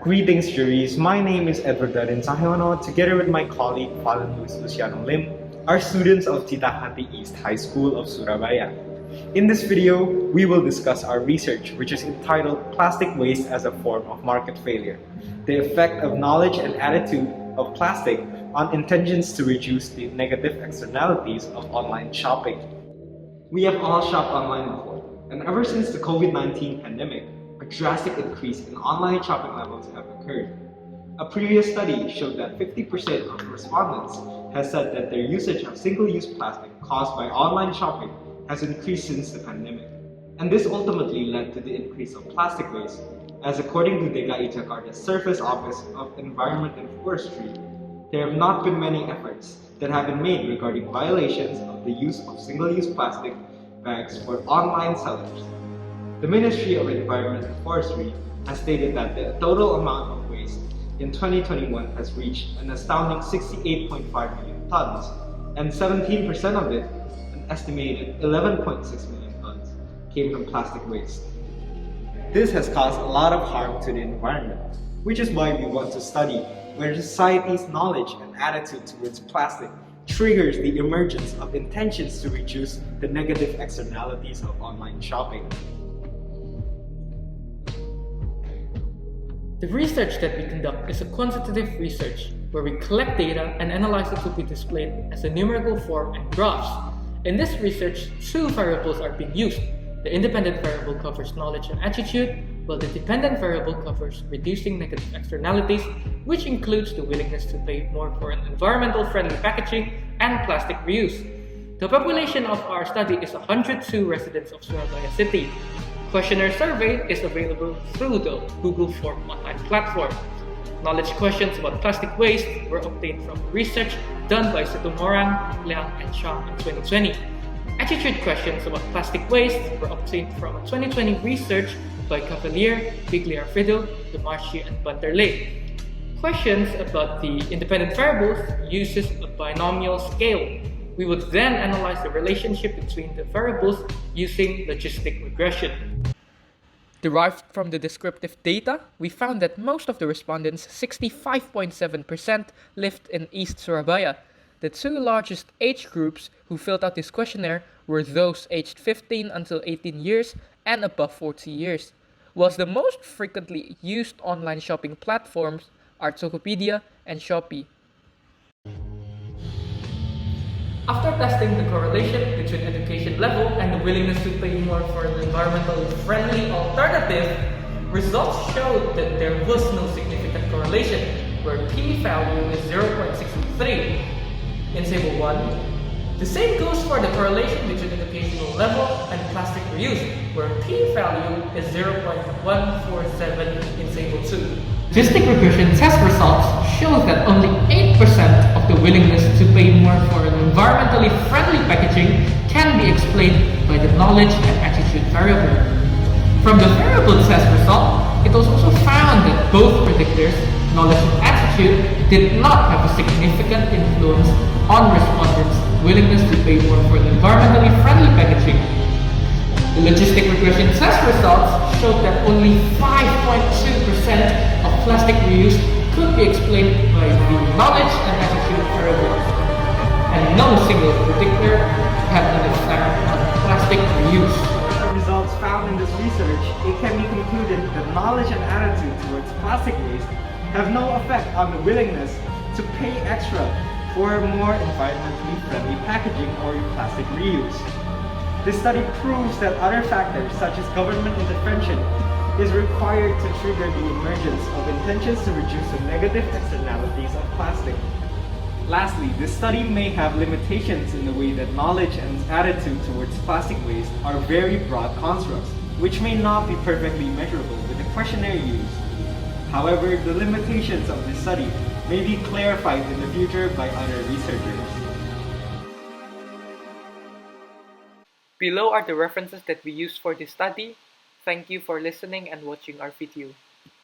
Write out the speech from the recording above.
Greetings, juries. My name is Edward Darin Sahono. Together with my colleague, Fallen Luis Luciano Lim, are students of Titahati East High School of Surabaya. In this video, we will discuss our research, which is entitled Plastic Waste as a Form of Market Failure, the effect of knowledge and attitude of plastic on intentions to reduce the negative externalities of online shopping. We have all shopped online before, and ever since the COVID-19 pandemic, a drastic increase in online shopping levels have occurred. A previous study showed that 50% of respondents has said that their usage of single-use plastic caused by online shopping has increased since the pandemic. And this ultimately led to the increase of plastic waste, as according to DKI Jakarta's Surface Office of Environment and Forestry, there have not been many efforts that have been made regarding violations of the use of single-use plastic bags for online sellers. The Ministry of Environment and Forestry has stated that the total amount of waste in 2021 has reached an astounding 68.5 million tons, and 17% of it, an estimated 11.6 million tons, came from plastic waste. This has caused a lot of harm to the environment, which is why we want to study where society's knowledge and attitude towards plastic triggers the emergence of intentions to reduce the negative externalities of online shopping. The research that we conduct is a quantitative research where we collect data and analyze it to be displayed as a numerical form and graphs. In this research, two variables are being used. The independent variable covers knowledge and attitude, while the dependent variable covers reducing negative externalities, which includes the willingness to pay more for an environmental-friendly packaging and plastic reuse. The population of our study is 102 residents of Surabaya City. Questionnaire survey is available through the Google Form online platform. Knowledge questions about plastic waste were obtained from research done by Situmorang, Liang, and Chang in 2020. Attitude questions about plastic waste were obtained from a 2020 research by Cavalier, Bigliarfido, Demarchi, and Banderley. Questions about the independent variables uses a binomial scale. We would then analyze the relationship between the variables using logistic regression. Derived from the descriptive data, we found that most of the respondents, 65.7%, lived in East Surabaya. The two largest age groups who filled out this questionnaire were those aged 15 until 18 years and above 40 years, whilst the most frequently used online shopping platforms are Tokopedia and Shopee. After testing the correlation between education level and the willingness to pay more for an environmentally friendly alternative, results showed that there was no significant correlation, where p-value is 0.63 in table 1. The same goes for the correlation between educational level and plastic reuse, where p-value is 0.147 in table 2. Logistic regression test results show that only 8% of the willingness to pay more for an environmentally friendly packaging can be explained by the knowledge and attitude variable. From the variable test result, it was also found that both predictors, knowledge and attitude, did not have a significant influence on respondents' willingness to pay more for an environmentally friendly packaging. The logistic regression test results showed that only 5.2% of plastic reuse could be explained by the knowledge and attitude variables, and no single predictor had an effect on plastic reuse. The results found in this research, it can be concluded that knowledge and attitude towards plastic waste have no effect on the willingness to pay extra for more environmentally friendly packaging or plastic reuse. This study proves that other factors such as government intervention is required to trigger the emergence of intentions to reduce the negative externalities of plastic. Lastly, this study may have limitations in the way that knowledge and attitude towards plastic waste are very broad constructs, which may not be perfectly measurable with the questionnaire used. However, the limitations of this study may be clarified in the future by other researchers. Below are the references that we used for this study. Thank you for listening and watching our video.